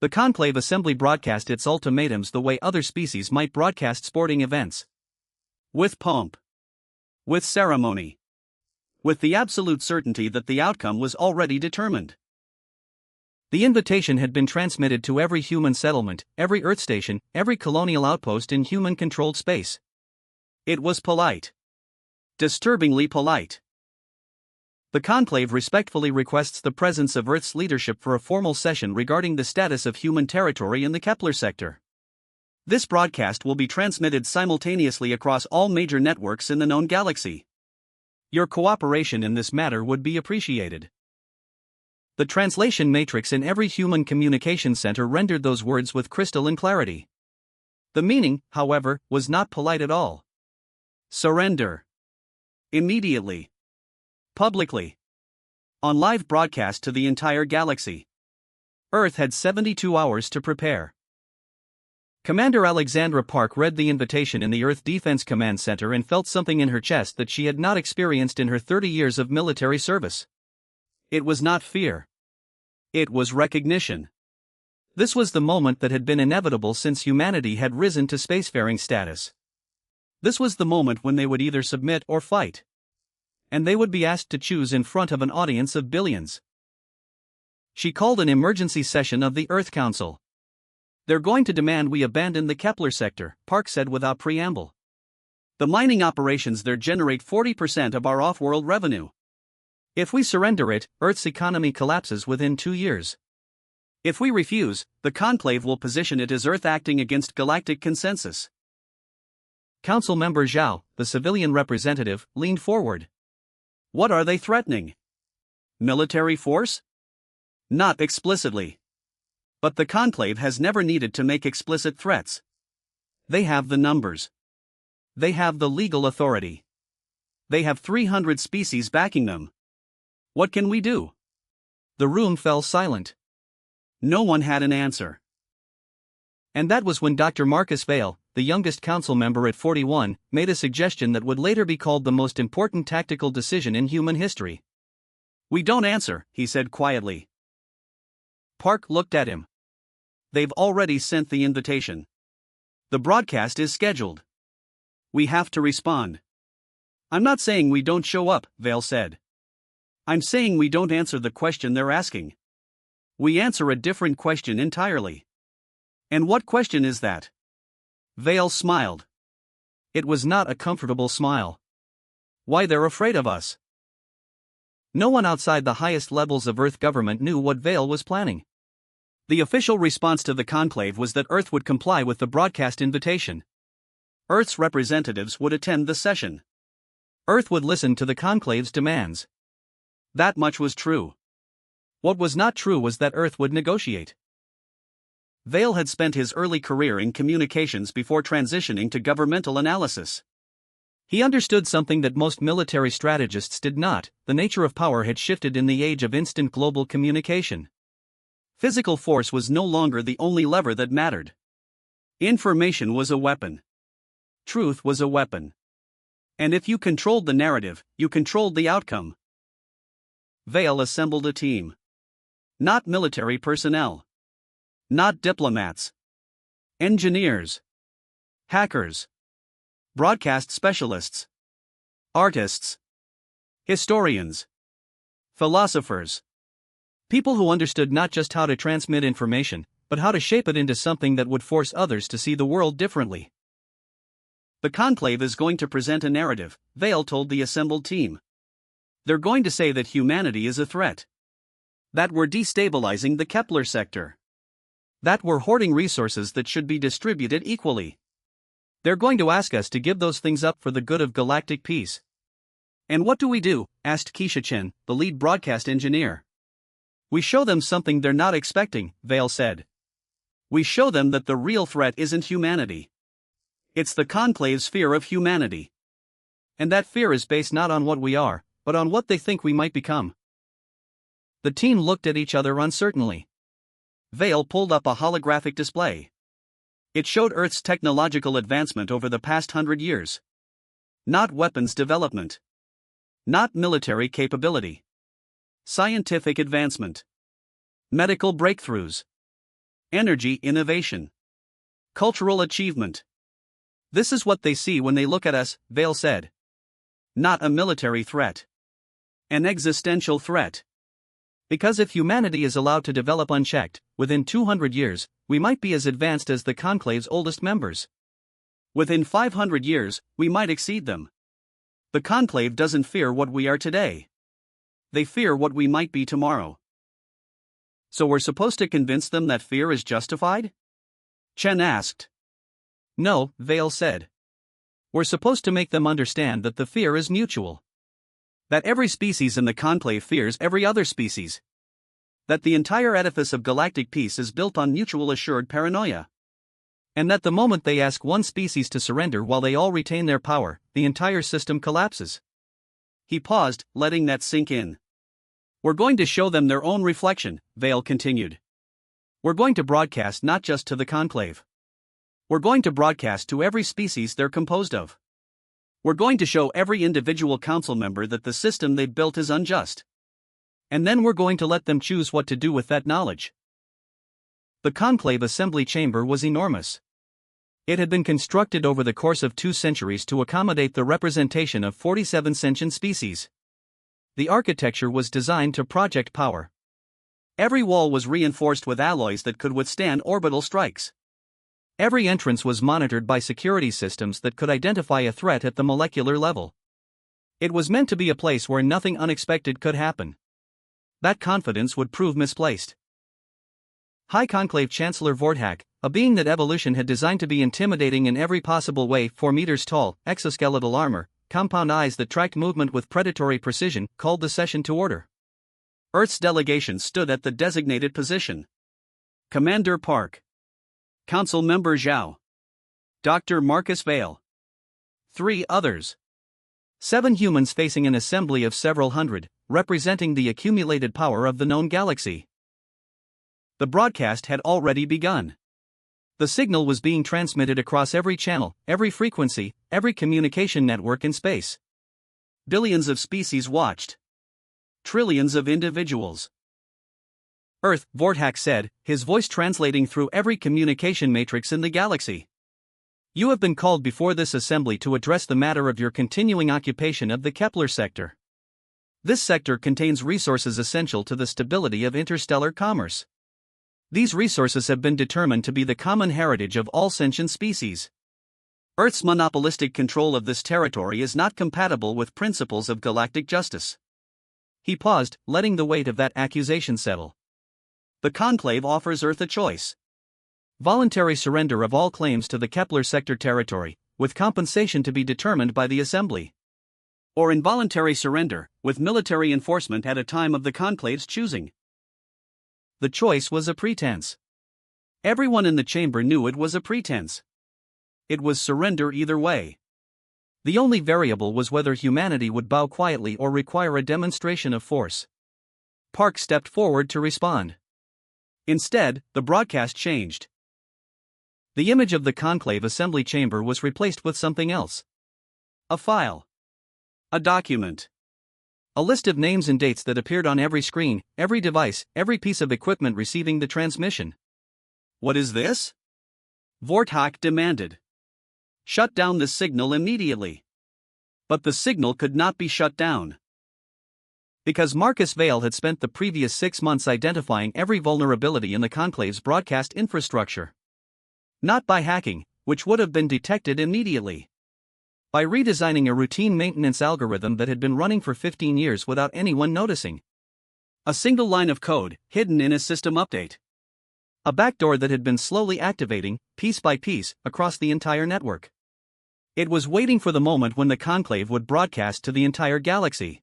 The Conclave Assembly broadcast its ultimatums the way other species might broadcast sporting events. With pomp. With ceremony. With the absolute certainty that the outcome was already determined. The invitation had been transmitted to every human settlement, every Earth station, every colonial outpost in human-controlled space. It was polite. Disturbingly polite. The Conclave respectfully requests the presence of Earth's leadership for a formal session regarding the status of human territory in the Kepler Sector. This broadcast will be transmitted simultaneously across all major networks in the known galaxy. Your cooperation in this matter would be appreciated. The translation matrix in every human communication center rendered those words with crystalline clarity. The meaning, however, was not polite at all. Surrender. Immediately. Publicly. On live broadcast to the entire galaxy. Earth had 72 hours to prepare. Commander Alexandra Park read the invitation in the Earth Defense Command Center and felt something in her chest that she had not experienced in her 30 years of military service. It was not fear. It was recognition. This was the moment that had been inevitable since humanity had risen to spacefaring status. This was the moment when they would either submit or fight. And they would be asked to choose in front of an audience of billions. She called an emergency session of the Earth Council. They're going to demand we abandon the Kepler sector, Park said without preamble. The mining operations there generate 40% of our off-world revenue. If we surrender it, Earth's economy collapses within 2 years. If we refuse, the Conclave will position it as Earth acting against galactic consensus. Council member Zhao, the civilian representative, leaned forward. What are they threatening? Military force? Not explicitly. But the Conclave has never needed to make explicit threats. They have the numbers. They have the legal authority. They have 300 species backing them. What can we do? The room fell silent. No one had an answer. And that was when Dr. Marcus Vale, the youngest council member at 41, made a suggestion that would later be called the most important tactical decision in human history. We don't answer, he said quietly. Park looked at him. They've already sent the invitation. The broadcast is scheduled. We have to respond. I'm not saying we don't show up, Vale said. I'm saying we don't answer the question they're asking. We answer a different question entirely. And what question is that? Vale smiled. It was not a comfortable smile. Why they're afraid of us. No one outside the highest levels of Earth government knew what Vale was planning. The official response to the Conclave was that Earth would comply with the broadcast invitation. Earth's representatives would attend the session. Earth would listen to the Conclave's demands. That much was true. What was not true was that Earth would negotiate. Vale had spent his early career in communications before transitioning to governmental analysis. He understood something that most military strategists did not: the nature of power had shifted in the age of instant global communication. Physical force was no longer the only lever that mattered. Information was a weapon. Truth was a weapon. And if you controlled the narrative, you controlled the outcome. Vale assembled a team. Not military personnel. Not diplomats. Engineers. Hackers. Broadcast specialists. Artists. Historians. Philosophers. People who understood not just how to transmit information, but how to shape it into something that would force others to see the world differently. The Conclave is going to present a narrative, Vale told the assembled team. They're going to say that humanity is a threat. That we're destabilizing the Kepler sector. That we're hoarding resources that should be distributed equally. They're going to ask us to give those things up for the good of galactic peace. And what do we do? Asked Keisha Chen, the lead broadcast engineer. We show them something they're not expecting, Vale said. We show them that the real threat isn't humanity. It's the Conclave's fear of humanity. And that fear is based not on what we are, but on what they think we might become. The team looked at each other uncertainly. Vale pulled up a holographic display. It showed Earth's technological advancement over the past 100 years. Not weapons development. Not military capability. Scientific advancement. Medical breakthroughs. energy innovation, cultural achievement. This is what they see when they look at us, Vale said. Not a military threat. An existential threat. Because if humanity is allowed to develop unchecked, within 200 years, we might be as advanced as the Conclave's oldest members. Within 500 years, we might exceed them. The Conclave doesn't fear what we are today. They fear what we might be tomorrow. So we're supposed to convince them that fear is justified? Chen asked. No, Vale said. We're supposed to make them understand that the fear is mutual. That every species in the Conclave fears every other species. That the entire edifice of galactic peace is built on mutual assured paranoia. And that the moment they ask one species to surrender while they all retain their power, the entire system collapses. He paused, letting that sink in. We're going to show them their own reflection, Vale continued. We're going to broadcast not just to the Conclave. We're going to broadcast to every species they're composed of. We're going to show every individual council member that the system they've built is unjust. And then we're going to let them choose what to do with that knowledge. The Conclave Assembly Chamber was enormous. It had been constructed over the course of 2 centuries to accommodate the representation of 47 sentient species. The architecture was designed to project power. Every wall was reinforced with alloys that could withstand orbital strikes. Every entrance was monitored by security systems that could identify a threat at the molecular level. It was meant to be a place where nothing unexpected could happen. That confidence would prove misplaced. High Conclave Chancellor Vorthak, a being that evolution had designed to be intimidating in every possible way, 4 meters tall, exoskeletal armor, compound eyes that tracked movement with predatory precision, called the session to order. Earth's delegation stood at the designated position. Commander Park. Council Member Zhao. Dr. Marcus Vale. 3 others. 7 humans facing an assembly of several hundred, representing the accumulated power of the known galaxy. The broadcast had already begun. The signal was being transmitted across every channel, every frequency, every communication network in space. Billions of species watched. Trillions of individuals. Earth, Vorthak said, his voice translating through every communication matrix in the galaxy. You have been called before this assembly to address the matter of your continuing occupation of the Kepler Sector. This sector contains resources essential to the stability of interstellar commerce. These resources have been determined to be the common heritage of all sentient species. Earth's monopolistic control of this territory is not compatible with principles of galactic justice. He paused, letting the weight of that accusation settle. The Conclave offers Earth a choice. Voluntary surrender of all claims to the Kepler Sector territory, with compensation to be determined by the Assembly. Or involuntary surrender, with military enforcement at a time of the Conclave's choosing. The choice was a pretense. Everyone in the chamber knew it was a pretense. It was surrender either way. The only variable was whether humanity would bow quietly or require a demonstration of force. Park stepped forward to respond. Instead, the broadcast changed. The image of the Conclave Assembly Chamber was replaced with something else. A file. A document. A list of names and dates that appeared on every screen, every device, every piece of equipment receiving the transmission. What is this? Vorthak demanded. Shut down the signal immediately. But the signal could not be shut down. Because Marcus Vale had spent the previous 6 months identifying every vulnerability in the Conclave's broadcast infrastructure. Not by hacking, which would have been detected immediately. By redesigning a routine maintenance algorithm that had been running for 15 years without anyone noticing. A single line of code, hidden in a system update. A backdoor that had been slowly activating, piece by piece, across the entire network. It was waiting for the moment when the Conclave would broadcast to the entire galaxy.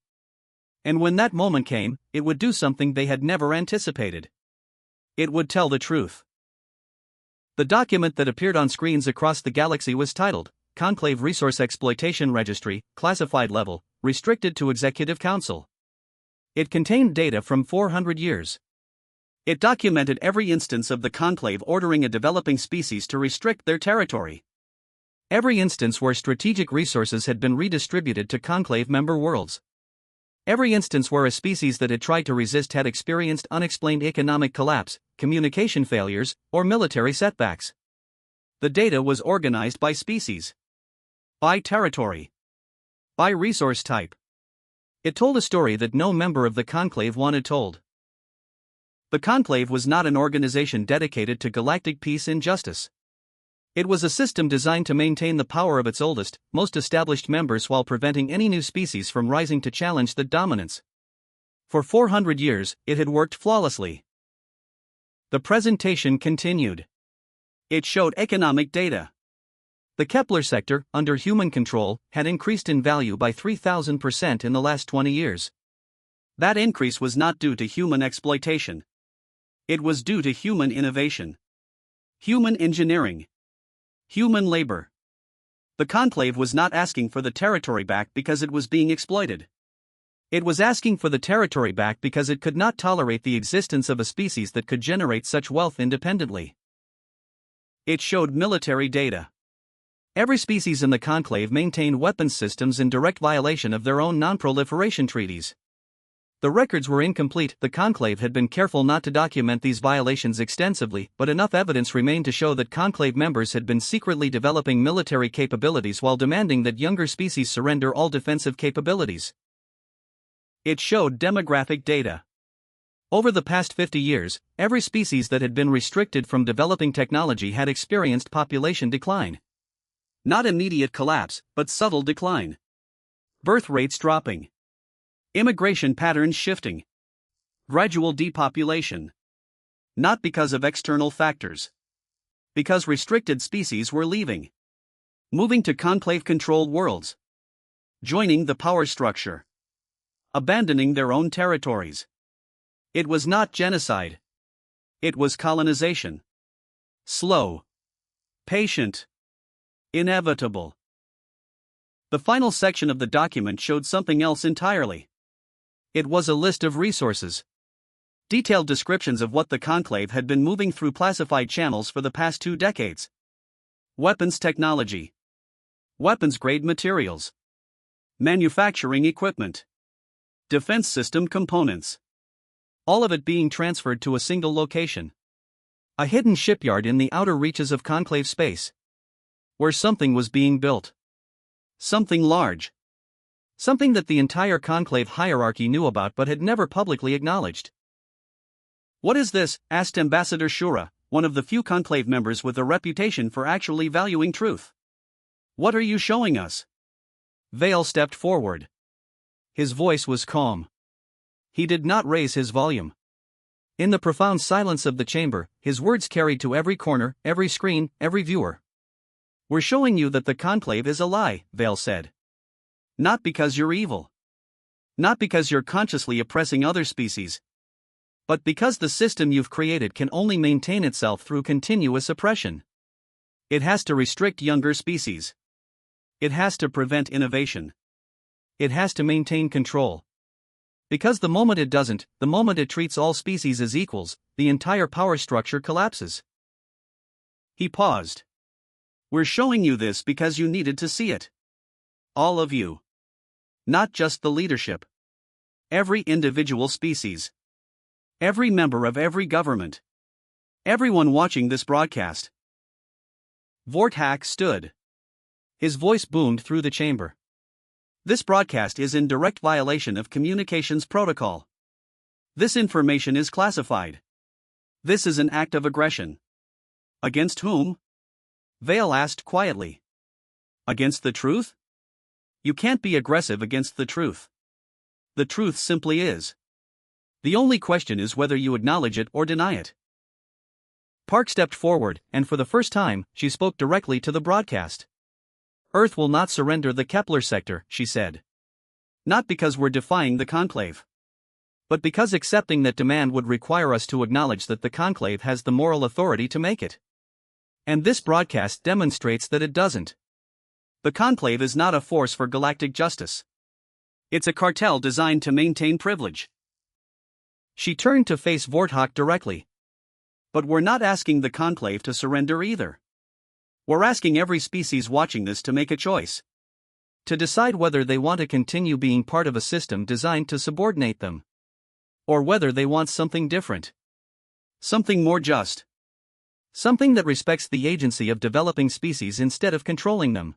And when that moment came, it would do something they had never anticipated. It would tell the truth. The document that appeared on screens across the galaxy was titled, Conclave Resource Exploitation Registry, Classified Level, Restricted to Executive Council. It contained data from 400 years. It documented every instance of the Conclave ordering a developing species to restrict their territory. Every instance where strategic resources had been redistributed to Conclave member worlds. Every instance where a species that had tried to resist had experienced unexplained economic collapse, communication failures, or military setbacks. The data was organized by species, by territory, by resource type. It told a story that no member of the Conclave wanted told. The Conclave was not an organization dedicated to galactic peace and justice. It was a system designed to maintain the power of its oldest, most established members while preventing any new species from rising to challenge that dominance. For 400 years, it had worked flawlessly. The presentation continued. It showed economic data. The Kepler sector, under human control, had increased in value by 3,000% in the last 20 years. That increase was not due to human exploitation. It was due to human innovation, human engineering, human labor. The Conclave was not asking for the territory back because it was being exploited. It was asking for the territory back because it could not tolerate the existence of a species that could generate such wealth independently. It showed military data. Every species in the Conclave maintained weapons systems in direct violation of their own non-proliferation treaties. The records were incomplete. The Conclave had been careful not to document these violations extensively, but enough evidence remained to show that Conclave members had been secretly developing military capabilities while demanding that younger species surrender all defensive capabilities. It showed demographic data. Over the past 50 years, every species that had been restricted from developing technology had experienced population decline. Not immediate collapse, but subtle decline. Birth rates dropping. Immigration patterns shifting. Gradual depopulation. Not because of external factors. Because restricted species were leaving. Moving to Conclave-controlled worlds. Joining the power structure. Abandoning their own territories. It was not genocide. It was colonization. Slow. Patient. Inevitable. The final section of the document showed something else entirely. It was a list of resources. Detailed descriptions of what the Conclave had been moving through classified channels for the past 2 decades. Weapons technology. Weapons-grade materials. Manufacturing equipment. Defense system components. All of it being transferred to a single location. A hidden shipyard in the outer reaches of Conclave space. Where something was being built. Something large. Something that the entire Conclave hierarchy knew about but had never publicly acknowledged. "What is this?" asked Ambassador Shura, one of the few Conclave members with a reputation for actually valuing truth. "What are you showing us?" Vale stepped forward. His voice was calm. He did not raise his volume. In the profound silence of the chamber, his words carried to every corner, every screen, every viewer. "We're showing you that the Conclave is a lie," Vale said. "Not because you're evil. Not because you're consciously oppressing other species. But because the system you've created can only maintain itself through continuous oppression. It has to restrict younger species. It has to prevent innovation. It has to maintain control. Because the moment it doesn't, the moment it treats all species as equals, the entire power structure collapses." He paused. "We're showing you this because you needed to see it. All of you. Not just the leadership. Every individual species. Every member of every government. Everyone watching this broadcast." Vortak stood. His voice boomed through the chamber. "This broadcast is in direct violation of communications protocol. This information is classified. This is an act of aggression." "Against whom?" Vale asked quietly. "Against the truth? You can't be aggressive against the truth. The truth simply is. The only question is whether you acknowledge it or deny it." Park stepped forward, and for the first time, she spoke directly to the broadcast. "Earth will not surrender the Kepler sector," she said. "Not because we're defying the Conclave. But because accepting that demand would require us to acknowledge that the Conclave has the moral authority to make it. And this broadcast demonstrates that it doesn't. The Conclave is not a force for galactic justice. It's a cartel designed to maintain privilege." She turned to face Vortak directly. "But we're not asking the Conclave to surrender either. We're asking every species watching this to make a choice. To decide whether they want to continue being part of a system designed to subordinate them. Or whether they want something different. Something more just. Something that respects the agency of developing species instead of controlling them.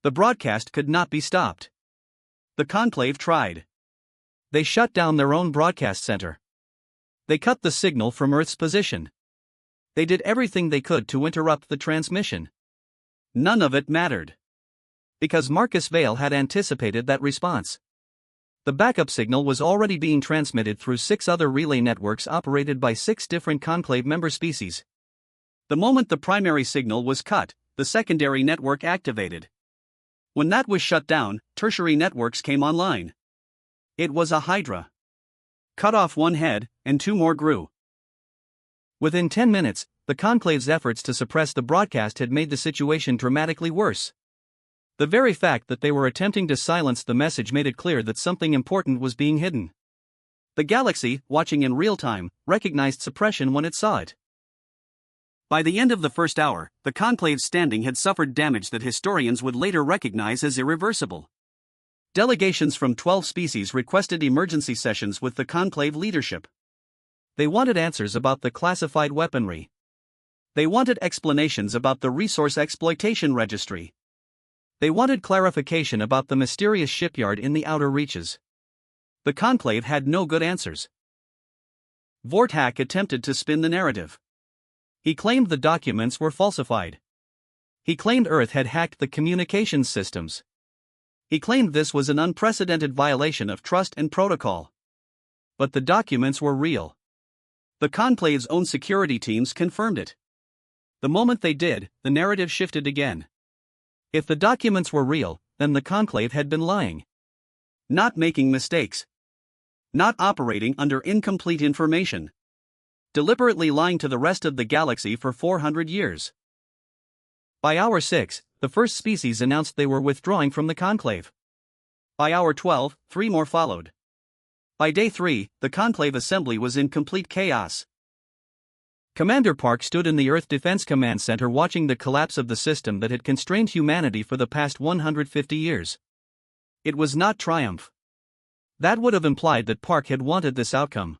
The broadcast could not be stopped. The Conclave tried. They shut down their own broadcast center. They cut the signal from Earth's position. They did everything they could to interrupt the transmission. None of it mattered. Because Marcus Vale had anticipated that response. The backup signal was already being transmitted through 6 other relay networks operated by 6 different Conclave member species. The moment the primary signal was cut, the secondary network activated. When that was shut down, tertiary networks came online. It was a hydra. Cut off one head, and 2 more grew. Within 10 minutes, the Conclave's efforts to suppress the broadcast had made the situation dramatically worse. The very fact that they were attempting to silence the message made it clear that something important was being hidden. The galaxy, watching in real time, recognized suppression when it saw it. By the end of the first hour, the Conclave's standing had suffered damage that historians would later recognize as irreversible. Delegations from 12 species requested emergency sessions with the Conclave leadership. They wanted answers about the classified weaponry. They wanted explanations about the resource exploitation registry. They wanted clarification about the mysterious shipyard in the outer reaches. The Conclave had no good answers. Vortak attempted to spin the narrative. He claimed the documents were falsified. He claimed Earth had hacked the communications systems. He claimed this was an unprecedented violation of trust and protocol. But the documents were real. The Conclave's own security teams confirmed it. The moment they did, the narrative shifted again. If the documents were real, then the Conclave had been lying. Not making mistakes. Not operating under incomplete information. Deliberately lying to the rest of the galaxy for 400 years. By hour 6, the first species announced they were withdrawing from the Conclave. By hour 12, 3 more followed. By day 3, the Conclave assembly was in complete chaos. Commander Park stood in the Earth Defense Command Center watching the collapse of the system that had constrained humanity for the past 150 years. It was not triumph. That would have implied that Park had wanted this outcome.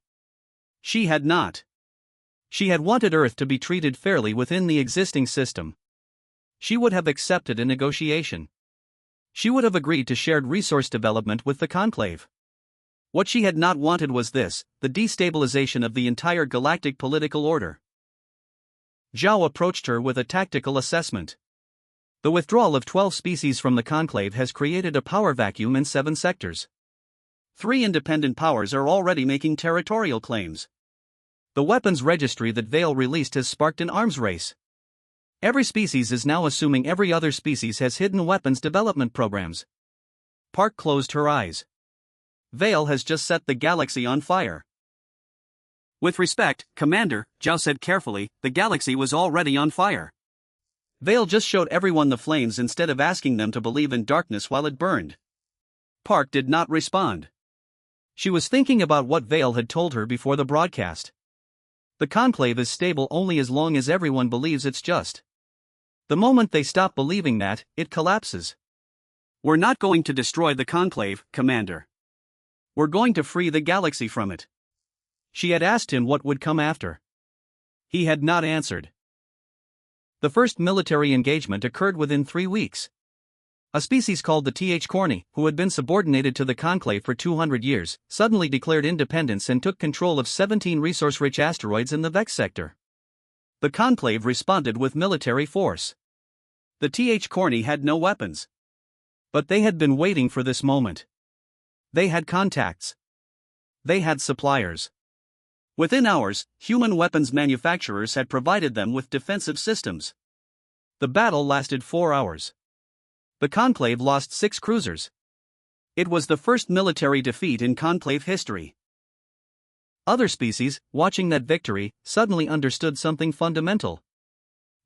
She had not. She had wanted Earth to be treated fairly within the existing system. She would have accepted a negotiation. She would have agreed to shared resource development with the Conclave. What she had not wanted was this, the destabilization of the entire galactic political order. Zhao approached her with a tactical assessment. The withdrawal of 12 species from the Conclave has created a power vacuum in 7 sectors. 3 independent powers are already making territorial claims. The weapons registry that Vale released has sparked an arms race. Every species is now assuming every other species has hidden weapons development programs. Park closed her eyes. Vale has just set the galaxy on fire. With respect, Commander, Zhao said carefully, the galaxy was already on fire. Vale just showed everyone the flames instead of asking them to believe in darkness while it burned. Park did not respond. She was thinking about what Vale had told her before the broadcast. The Conclave is stable only as long as everyone believes it's just. The moment they stop believing that, it collapses. We're not going to destroy the Conclave, Commander. We're going to free the galaxy from it. She had asked him what would come after. He had not answered. The first military engagement occurred within 3 weeks. A species called the Corny, who had been subordinated to the Conclave for 200 years, suddenly declared independence and took control of 17 resource-rich asteroids in the Vex sector. The Conclave responded with military force. The Corny had no weapons. But they had been waiting for this moment. They had contacts. They had suppliers. Within hours, human weapons manufacturers had provided them with defensive systems. The battle lasted 4 hours. The Conclave lost 6 cruisers. It was the first military defeat in Conclave history. Other species, watching that victory, suddenly understood something fundamental.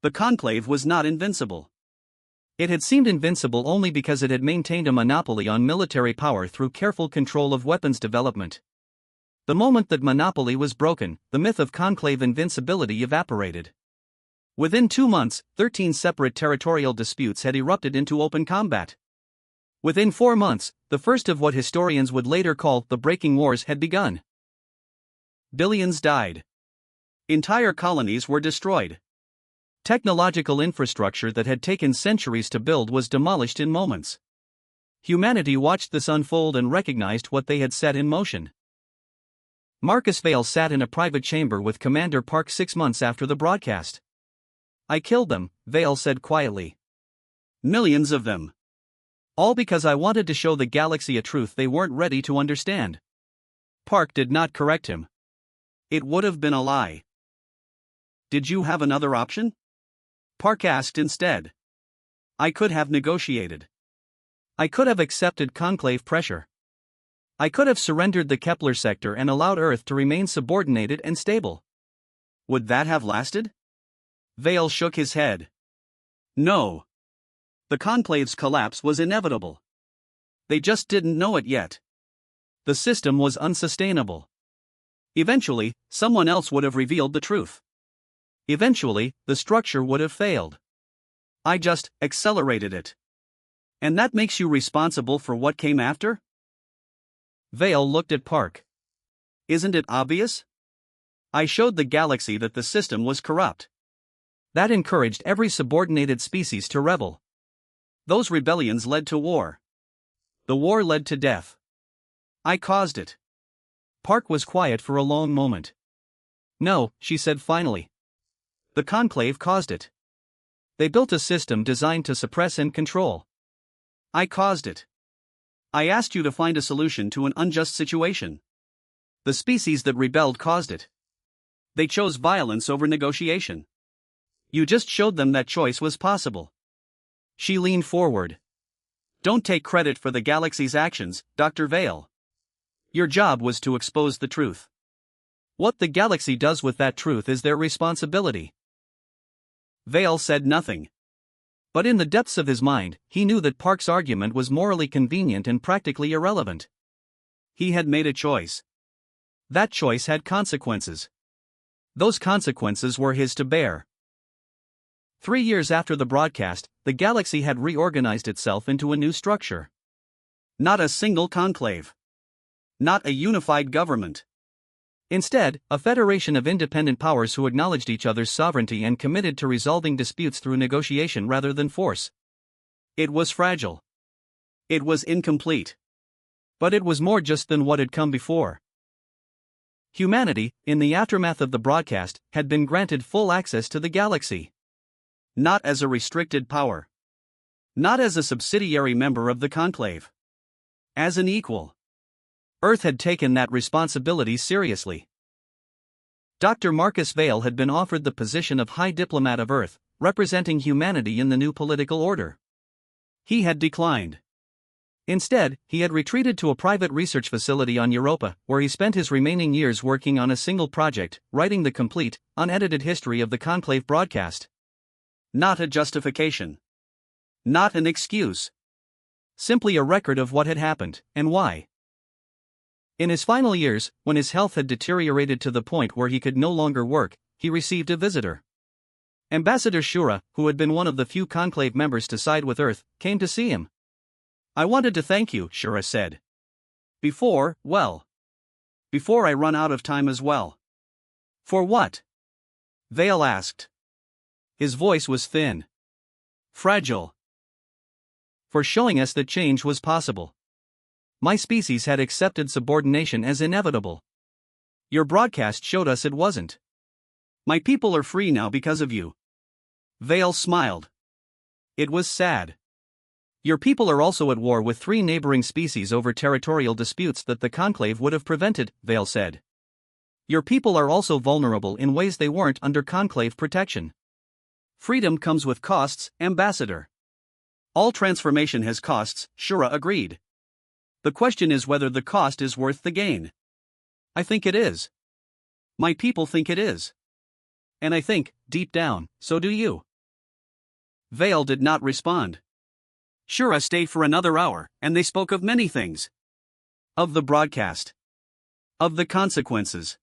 The Conclave was not invincible. It had seemed invincible only because it had maintained a monopoly on military power through careful control of weapons development. The moment that monopoly was broken, the myth of Conclave invincibility evaporated. Within 2 months, 13 separate territorial disputes had erupted into open combat. Within 4 months, the first of what historians would later call the breaking wars had begun. Billions died. Entire colonies were destroyed. Technological infrastructure that had taken centuries to build was demolished in moments. Humanity watched this unfold and recognized what they had set in motion. Marcus Vale sat in a private chamber with Commander Park 6 months after the broadcast. "I killed them," Vale said quietly. "Millions of them. All because I wanted to show the galaxy a truth they weren't ready to understand." Park did not correct him. It would have been a lie. "Did you have another option?" Park asked instead. "I could have negotiated. I could have accepted Conclave pressure. I could have surrendered the Kepler Sector and allowed Earth to remain subordinated and stable." "Would that have lasted?" Vale shook his head. "No. The Conclave's collapse was inevitable. They just didn't know it yet. The system was unsustainable. Eventually, someone else would have revealed the truth. Eventually, the structure would have failed. I just accelerated it. And that makes you responsible for what came after?" Vale looked at Park. "Isn't it obvious? I showed the galaxy that the system was corrupt. That encouraged every subordinated species to rebel. Those rebellions led to war. The war led to death. I caused it." Park was quiet for a long moment. "No," she said finally. "The Conclave caused it. They built a system designed to suppress and control. I caused it. I asked you to find a solution to an unjust situation. The species that rebelled caused it. They chose violence over negotiation. You just showed them that choice was possible." She leaned forward. "Don't take credit for the galaxy's actions, Dr. Vale. Your job was to expose the truth. What the galaxy does with that truth is their responsibility." Vale said nothing. But in the depths of his mind, he knew that Park's argument was morally convenient and practically irrelevant. He had made a choice. That choice had consequences. Those consequences were his to bear. 3 years after the broadcast, the galaxy had reorganized itself into a new structure. Not a single conclave. Not a unified government. Instead, a federation of independent powers who acknowledged each other's sovereignty and committed to resolving disputes through negotiation rather than force. It was fragile. It was incomplete. But it was more just than what had come before. Humanity, in the aftermath of the broadcast, had been granted full access to the galaxy. Not as a restricted power. Not as a subsidiary member of the conclave. As an equal. Earth had taken that responsibility seriously. Dr. Marcus Vale had been offered the position of High Diplomat of Earth, representing humanity in the new political order. He had declined. Instead, he had retreated to a private research facility on Europa, where he spent his remaining years working on a single project, writing the complete, unedited history of the conclave broadcast. Not a justification. Not an excuse. Simply a record of what had happened, and why. In his final years, when his health had deteriorated to the point where he could no longer work, he received a visitor. Ambassador Shura, who had been one of the few conclave members to side with Earth, came to see him. "I wanted to thank you," Shura said. Before I run out of time as well." "For what?" Vale asked. His voice was thin. Fragile. "For showing us that change was possible. My species had accepted subordination as inevitable. Your broadcast showed us it wasn't. My people are free now because of you." Vale smiled. It was sad. "Your people are also at war with 3 neighboring species over territorial disputes that the conclave would have prevented," Vale said. "Your people are also vulnerable in ways they weren't under conclave protection. Freedom comes with costs, Ambassador." "All transformation has costs," Shura agreed. "The question is whether the cost is worth the gain. I think it is. My people think it is. And I think, deep down, so do you." Vale did not respond. Shura stayed for another hour, and they spoke of many things. Of the broadcast. Of the consequences.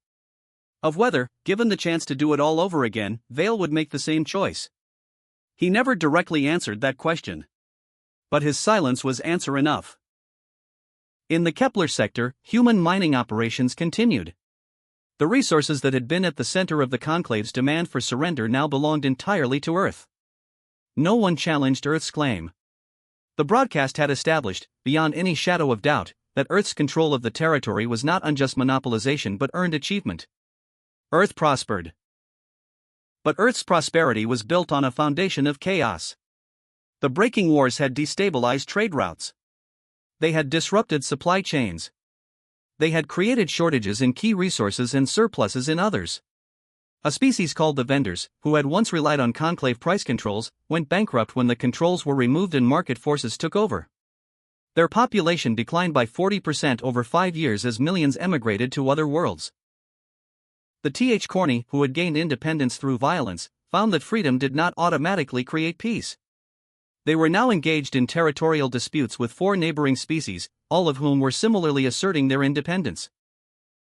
Of whether, given the chance to do it all over again, Vale would make the same choice. He never directly answered that question. But his silence was answer enough. In the Kepler sector, human mining operations continued. The resources that had been at the center of the Conclave's demand for surrender now belonged entirely to Earth. No one challenged Earth's claim. The broadcast had established, beyond any shadow of doubt, that Earth's control of the territory was not unjust monopolization but earned achievement. Earth prospered. But Earth's prosperity was built on a foundation of chaos. The breaking wars had destabilized trade routes. They had disrupted supply chains. They had created shortages in key resources and surpluses in others. A species called the vendors, who had once relied on conclave price controls, went bankrupt when the controls were removed and market forces took over. Their population declined by 40% over 5 years as millions emigrated to other worlds. The Corny, who had gained independence through violence, found that freedom did not automatically create peace. They were now engaged in territorial disputes with 4 neighboring species, all of whom were similarly asserting their independence.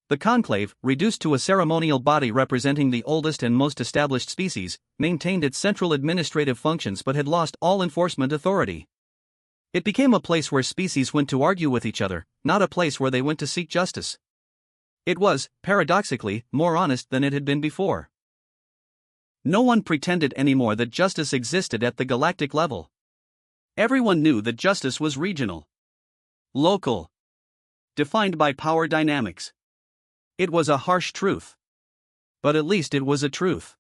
The Conclave, reduced to a ceremonial body representing the oldest and most established species, maintained its central administrative functions but had lost all enforcement authority. It became a place where species went to argue with each other, not a place where they went to seek justice. It was, paradoxically, more honest than it had been before. No one pretended anymore that justice existed at the galactic level. Everyone knew that justice was regional, local, defined by power dynamics. It was a harsh truth. But at least it was a truth.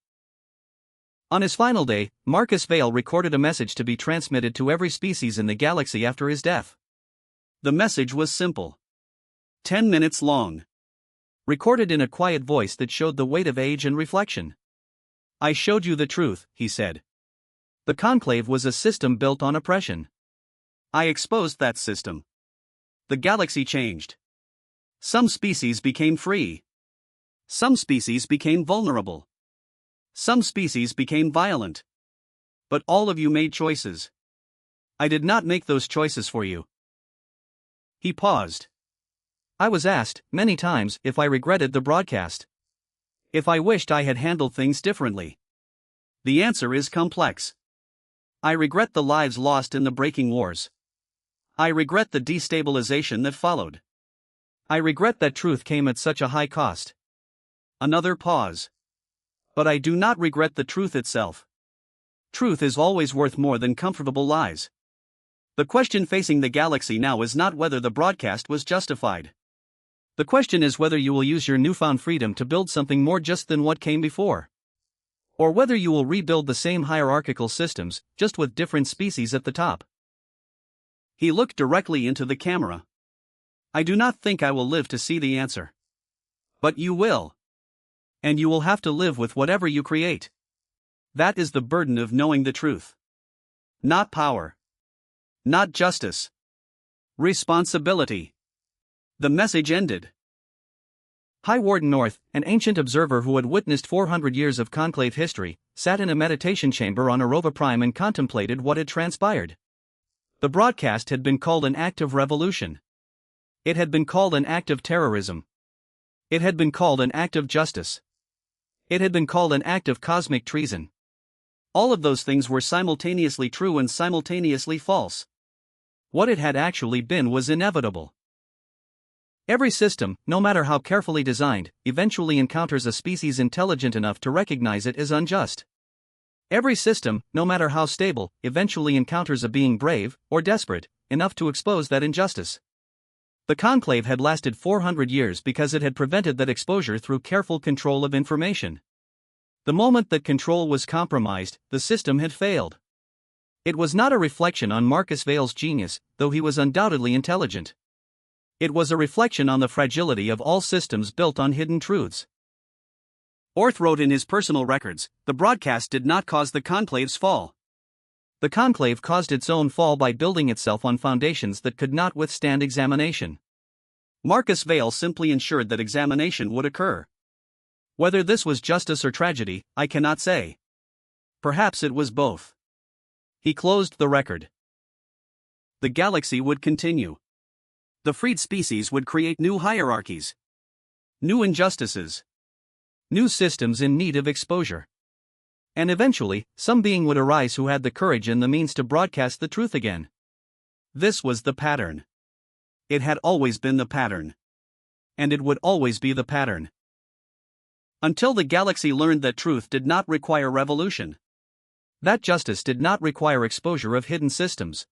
On his final day, Marcus Vale recorded a message to be transmitted to every species in the galaxy after his death. The message was simple. 10 minutes long. Recorded in a quiet voice that showed the weight of age and reflection. I showed you the truth, he said. The Conclave was a system built on oppression. I exposed that system. The galaxy changed. Some species became free. Some species became vulnerable. Some species became violent. But all of you made choices. I did not make those choices for you. He paused. I was asked, many times, if I regretted the broadcast. If I wished I had handled things differently. The answer is complex. I regret the lives lost in the breaking wars. I regret the destabilization that followed. I regret that truth came at such a high cost. Another pause. But I do not regret the truth itself. Truth is always worth more than comfortable lies. The question facing the galaxy now is not whether the broadcast was justified. The question is whether you will use your newfound freedom to build something more just than what came before. Or whether you will rebuild the same hierarchical systems, just with different species at the top. He looked directly into the camera. I do not think I will live to see the answer. But you will. And you will have to live with whatever you create. That is the burden of knowing the truth. Not power. Not justice. Responsibility. The message ended. High Warden North, an ancient observer who had witnessed 400 years of conclave history, sat in a meditation chamber on Arova Prime and contemplated what had transpired. The broadcast had been called an act of revolution. It had been called an act of terrorism. It had been called an act of justice. It had been called an act of cosmic treason. All of those things were simultaneously true and simultaneously false. What it had actually been was inevitable. Every system, no matter how carefully designed, eventually encounters a species intelligent enough to recognize it as unjust. Every system, no matter how stable, eventually encounters a being brave, or desperate, enough to expose that injustice. The Conclave had lasted 400 years because it had prevented that exposure through careful control of information. The moment that control was compromised, the system had failed. It was not a reflection on Marcus Vale's genius, though he was undoubtedly intelligent. It was a reflection on the fragility of all systems built on hidden truths. Orth wrote in his personal records, the broadcast did not cause the Conclave's fall. The Conclave caused its own fall by building itself on foundations that could not withstand examination. Marcus Vale simply ensured that examination would occur. Whether this was justice or tragedy, I cannot say. Perhaps it was both. He closed the record. The galaxy would continue. The freed species would create new hierarchies, new injustices, new systems in need of exposure. And eventually, some being would arise who had the courage and the means to broadcast the truth again. This was the pattern. It had always been the pattern. And it would always be the pattern. Until the galaxy learned that truth did not require revolution. That justice did not require exposure of hidden systems.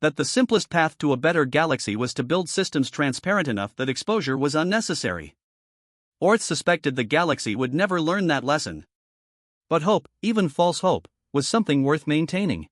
That the simplest path to a better galaxy was to build systems transparent enough that exposure was unnecessary. Orth suspected the galaxy would never learn that lesson. But hope, even false hope, was something worth maintaining.